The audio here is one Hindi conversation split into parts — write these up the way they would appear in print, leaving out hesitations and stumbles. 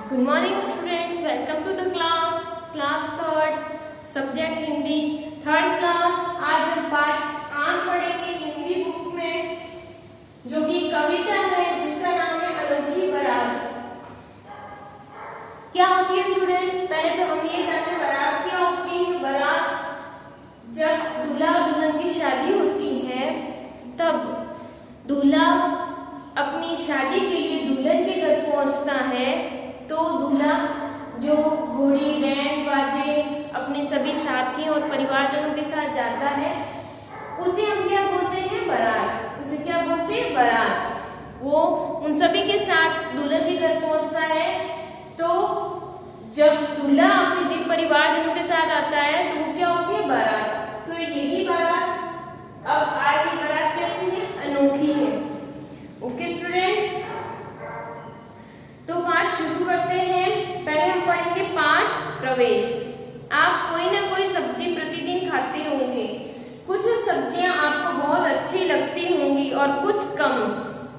Good morning students, welcome to the class third, subject Hindi, third class. आज हम पाठ 8 पढ़ेंगे हिंदी बुक में, जो कि कविता है जिसका नाम है अनोखी बारात। क्या होती है स्टूडेंट्स? पहले तो हम ये जानते हैं बारात क्या होती है। बारात जब दूल्हा और दुल्हन की शादी होती है तब दूल्हा अपनी शादी के लिए दुल्हन के घर पहुंचता है, तो दूल्हा जो घोड़ी बैंड बाजे अपने सभी साथी और परिवारजनों के साथ जाता है, उसे हम क्या बोलते हैं? बारात। उसे क्या बोलते हैं? बारात। वो उन सभी के साथ दुल्हन के घर पहुंचता है, तो जब दूल्हा अपने जिन परिवारजनों के साथ आता है तो वो क्या होती है? बारात। तो यही बारात, अब आज ये बारात कैसी है? अनोखी है। ओके स्टूडेंट्स, तो पाठ शुरू करते हैं। पहले हम पढ़ेंगे पाठ प्रवेश। आप कोई ना कोई सब्जी प्रतिदिन खाते होंगे। कुछ सब्जियां आपको बहुत अच्छी लगती होंगी और कुछ कम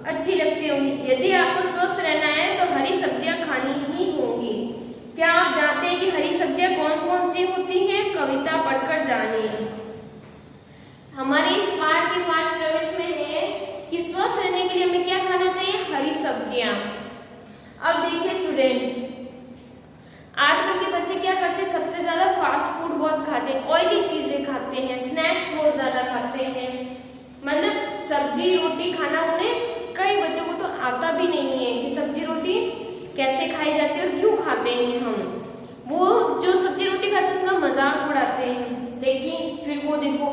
अच्छी लगती होंगी। यदि आपको स्वस्थ रहना है तो हरी सब्जियां खानी ही होंगी। क्या आप जानते हैं कि हरी सब्जियां कौन कौन सी होती हैं? कविता पढ़कर जानिए। हमारे इस पाठ के पाठ प्रवेश में है कि स्वस्थ रहने के लिए हमें क्या खाना चाहिए? हरी सब्जियां। अब देखिए स्टूडेंट्स, आजकल के बच्चे क्या करते हैं? सबसे ज्यादा फास्ट फूड बहुत खाते हैं, ऑयली चीजें खाते हैं, स्नैक्स बहुत ज्यादा खाते हैं। मतलब सब्जी रोटी खाना उन्हें, कई बच्चों को तो आता भी नहीं है कि सब्जी रोटी कैसे खाई जाती है और क्यों खाते हैं हम। वो जो सब्जी रोटी खाते हैं उनका मजाक उड़ाते हैं, लेकिन फिर वो देखो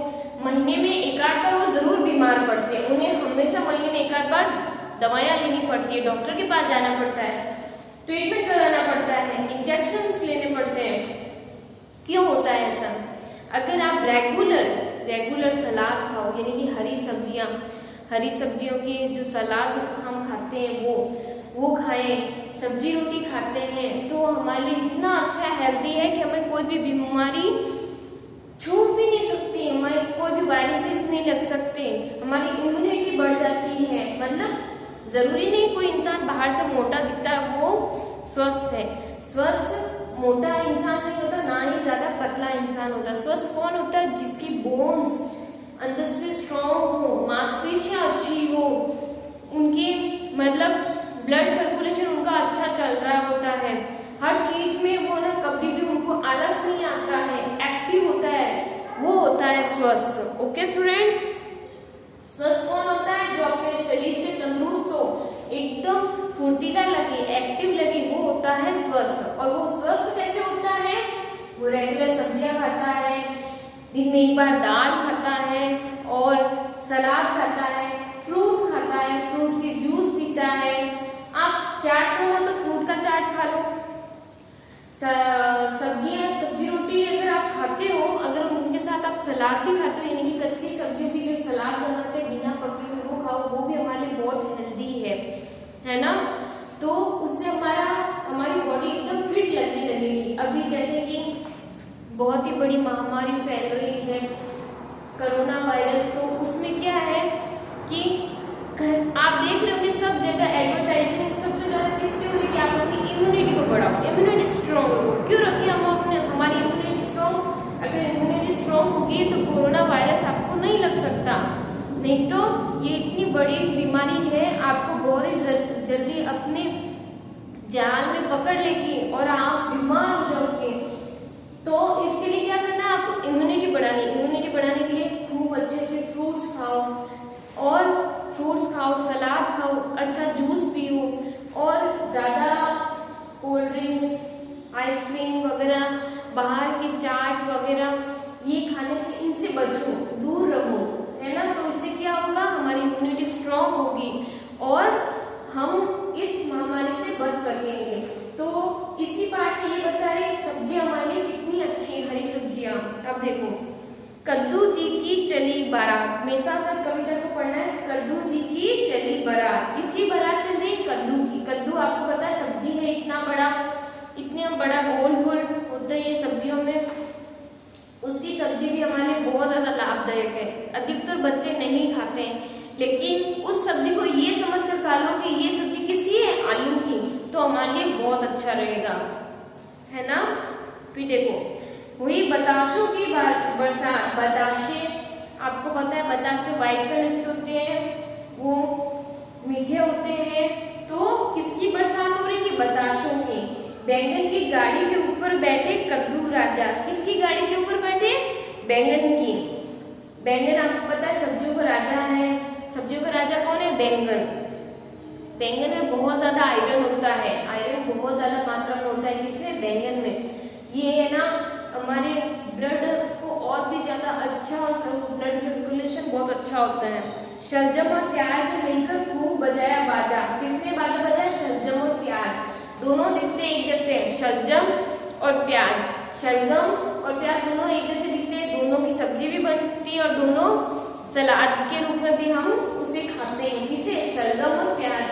महीने में एक आध बार वो जरूर बीमार पड़ते हैं। उन्हें हमेशा महीने में एक आध बार दवाइयाँ लेनी पड़ती है, डॉक्टर के पास जाना पड़ता है, ट्रीटमेंट कराना पड़ता है, इंजेक्शंस लेने पड़ते हैं। क्यों होता है ऐसा? अगर आप रेगुलर सलाद खाओ, यानी कि हरी सब्जियों के जो सलाद हम खाते हैं वो खाएं, सब्जी रोटी खाते हैं, तो हमारे लिए इतना अच्छा हेल्दी है कि हमें कोई भी बीमारी छू भी नहीं सकती, हमें कोई भी वायरसेस नहीं लग सकते, हमारी इम्यूनिटी बढ़ जाती है। मतलब जरूरी नहीं कोई इंसान बाहर से मोटा दिखता है वो स्वस्थ है। स्वस्थ मोटा इंसान नहीं होता, ना ही ज्यादा पतला इंसान होता। स्वस्थ कौन होता है? जिसकी बोन्स अंदर से स्ट्रॉन्ग हो, मांसपेशियां अच्छी हो, उनके मतलब ब्लड सर्कुलेशन उनका अच्छा चल रहा होता है, हर चीज में वो ना कभी भी उनको आलस नहीं आता है, एक्टिव होता है, वो होता है स्वस्थ। ओके स्टूडेंट्स, स्वस्थ कौन होता है? जो अपने शरीर से तंदुरुस्त हो, एकदम फुर्तीला लगे, एक्टिव लगे, वो होता है स्वस्थ। और वो स्वस्थ कैसे होता है? वो रेगुलर सब्जियां खाता है, दिन में एक बार दाल खाता है और सलाद खाता है, फ्रूट खाता है, फ्रूट के जूस पीता है। आप चाट खाना तो फ्रूट का चाट खा लो। सब्जी रोटी अगर आप खाते हो, अगर उनके साथ आप सलाद भी खाते हो, यानी कि कच्ची सब्जियों की जो सलाद बनाते हैं बिना पके हुए, वो खाओ, वो भी हमारे लिए बहुत हेल्दी है ना। तो उससे हमारी बॉडी एकदम फिट लगने लगेगी। अभी जैसे कि बहुत ही बड़ी महामारी फैल रही है कोरोना वायरस, तो उसमें क्या है कि आप देख रहे हो कि सब जगह एडवर्टाइजिंग सबसे ज्यादा किसकी हो रही है कि आप अपनी इम्यूनिटी को बढ़ाओ, इम्यूनिटी स्ट्रॉन्ग हो। क्यों रखें हम हमारी इम्यूनिटी स्ट्रॉन्ग? अगर इम्यूनिटी स्ट्रॉन्ग होगी तो कोरोना वायरस आपको नहीं लग सकता, नहीं तो ये इतनी बड़ी बीमारी है, आपको बहुत ही जल्दी अपने जाल में पकड़ लेगी और आप बीमार हो जाओगे। तो इसके लिए क्या करना है? आपको इम्यूनिटी बढ़ाने के लिए खूब अच्छे फ्रूट्स खाओ, सलाद खाओ, अच्छा जूस पियो, और ज़्यादा कोल्ड ड्रिंक्स, आइसक्रीम वगैरह, बाहर के चाट वगैरह ये खाने से, इनसे बचो, दूर रहो, है ना। तो इससे क्या होगा? हमारी इम्यूनिटी स्ट्रॉन्ग होगी और हम इस महामारी से बच सकेंगे। तो इसी पाठ में ये बताया कि सब्जियां हमारे लिए कितनी अच्छी है, हरी सब्जियां। अब देखो, कद्दू जी की चली बारात। मेरे साथ साथ कविता को पढ़ना है। कद्दू जी की चली बारात। किसकी बारात चल रही? कद्दू की। कद्दू आपको पता है सब्जी है, इतना बड़ा गोल होता है ये सब्जियों में। उसकी सब्जी भी हमारे लिए बहुत ज्यादा लाभदायक है। अधिकतर बच्चे नहीं खाते हैं, लेकिन उस सब्जी को ये समझ कर खा लो कि ये सब्जी किसकी है? आलू की। तो हमारे हमारे लिए बहुत अच्छा रहेगा, है ना। फिर देखो वही बताशों की बरसात। बताशे आपको पता है, बताशे व्हाइट कलर के होते हैं, वो मीठे होते हैं। तो किसकी बरसात हो रही थी? बताशों की। बैंगन की गाड़ी के ऊपर बैठे कद्दू राजा। किसकी गाड़ी के ऊपर बैठे? बैंगन की। बैंगन आपको पता है सब्जियों का राजा है। सब्जियों का राजा कौन है? बैंगन। बैंगन में बहुत ज्यादा आयरन होता है, आयरन बहुत ज्यादा मात्रा में होता है। किसमें? बैंगन में। ये है ना हमारे ब्लड को और भी ज्यादा अच्छा, और ब्लड सर्कुलेशन बहुत अच्छा होता है। शलजम और प्याज ने मिलकर खूब बजाया बाजा। किसने बाजा बजाया? शलजम और प्याज। दोनों दिखते एक जैसे हैं, शलजम और प्याज। शलगम और प्याज दोनों एक जैसे दिखते हैं, दोनों की सब्जी भी बनती है और दोनों सलाद के रूप में भी हम उसे खाते हैं। किसे? शलगम और प्याज।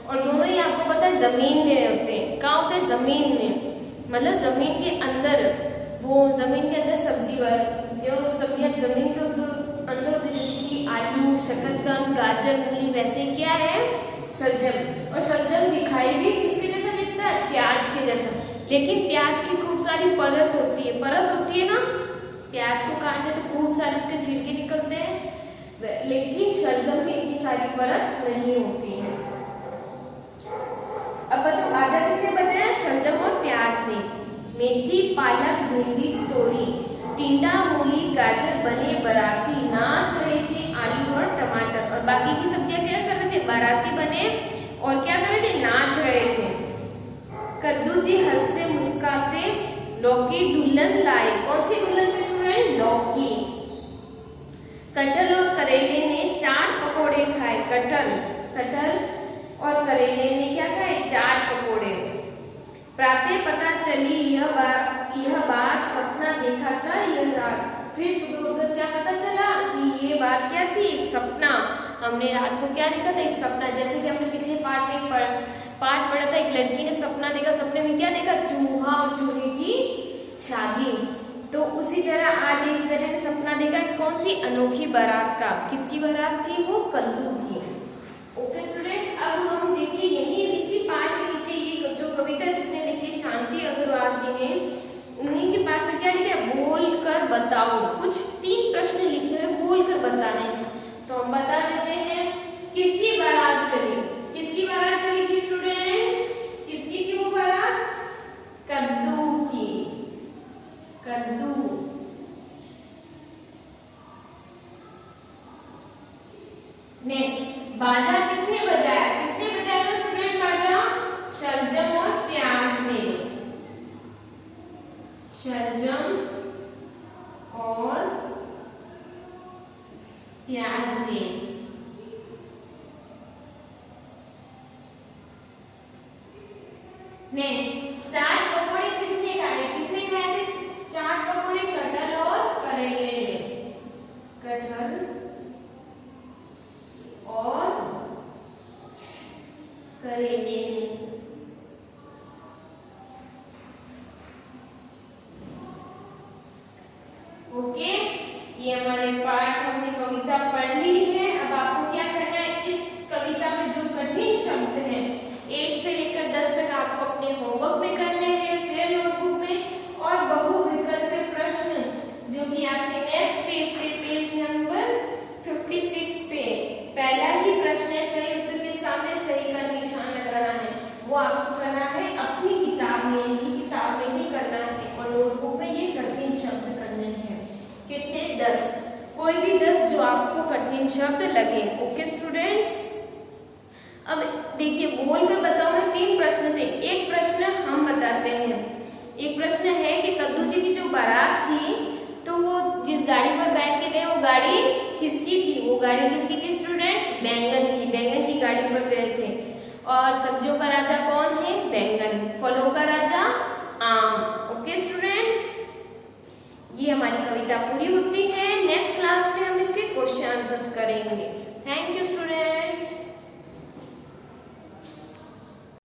और दोनों ही आपको पता है जमीन में होते हैं। कहाँ होते हैं? जमीन में, मतलब जमीन के अंदर। वो जमीन के अंदर सब्जी, जो सब्जियां जमीन के अंदर होती है, जैसे कि आलू, शकरकंद, गाजर, मूली, वैसे क्या है? शलजम। और शलजम दिखाई भी किसके जैसा दिखता है? प्याज के जैसा। लेकिन प्याज की खूब सारी परत होती है, परत होती है ना। प्याज को काटते तो खूब सारे उसके छिलके निकलते हैं, लेकिन शलगम की इतनी सारी परत नहीं होती है। अब बताओ बाजा किसने बजाया? शलजम और प्याज ने। मेथी, पालक, भिंडी, तोरी, टिंडा, मूली, गाजर बने बराती। नाच रहे थे आलू और टमाटर। और बाकी की सब्जियां क्या कर रहे थे? बाराती बने और क्या कर रहे थे? नाच रहे थे। कद्दू जी हंसते मुस्कुराते लौकी दुल्हन लाए। कौन सी दुल्हन थी स्टूडेंट? लौकी। कटहल और करेले ने चाट पकोड़े खाए। कटहल और करेले ने क्या खाए? चाट पकोड़े। प्रातः पता चली यह बात, सपना देखा था यह रात। फिर सुबह उठकर क्या पता चला कि ये बात क्या थी? एक सपना। हमने रात को क्या देखा था? एक सपना। जैसे कि हमने पिछले पार्ट में पढ़ा था, एक लड़की ने सपना देखा। सपने में क्या देखा? चूहा और चूहे की शादी। तो उसी तरह आज एक जने ने सपना देखा कौन सी? अनोखी बारात का। किसकी बारात थी? वो कद्दू की। ओके स्टूडेंट, अब हम देखिए यही इसी पार्ट के नीचे ये जो कविता जिसने लिखी शांति अग्रवाल जी ने, उन्हीं के पास में क्या लिखा है? बोल कर बताओ। कुछ 3 प्रश्न लिखे हुए, बोल कर बताने हैं। तो हम बता देते हैं। किसकी बारात चली? किसकी बारात चली थी स्टूडेंट्स? किसकी थी वो बारात? कद्दू की। कद्दू। नेक्स्ट, बाजा किसने बजाया? किसने बजाया था स्टूडेंट बाजा? शलजम और प्याज ने। शलजम और प्याज ने। नेक्स्ट, चाट पकोड़े किसने खाए? किसने खाए थे चाट पकोड़े? कटहल और करेले ने। कटहल और करेले ने। ओके, ये हमारे पाठ, हमने कविता पढ़ ली है। अब आपको क्या करना है? इस कविता में जो कठिन शब्द हैं 1 से लेकर 10 तक आपको अपने होमवर्क में करने हैं, फिर नोटबुक में। और बहुविकल्पीय प्रश्न जो कि आपके नेक्स्ट पेज पे, पेज नंबर 56 पे पहला ही प्रश्न है, सही उत्तर के सामने सही का निशान लगाना है। वो आपको करना है अपनी किताब में, नहीं किताब में ही करना है। और नोटबुक में ये कठिन शब्द करने हैं। कितने? 10। कोई भी 10 जो आपको कठिन शब्द लगे। ओके स्टूडेंट्स, अब देखिए बोल कर बताओ में 3 प्रश्न थे। एक प्रश्न हम बताते हैं। एक प्रश्न है कि कद्दू जी की जो बारात थी, तो वो जिस गाड़ी पर बैठ के गए वो गाड़ी किसकी थी? वो गाड़ी किसकी थी स्टूडेंट? बैंगन की। बैंगन की गाड़ी पर गए थे। और सब्जियों का राजा कौन है? बैंगन। फलों का राजा आम।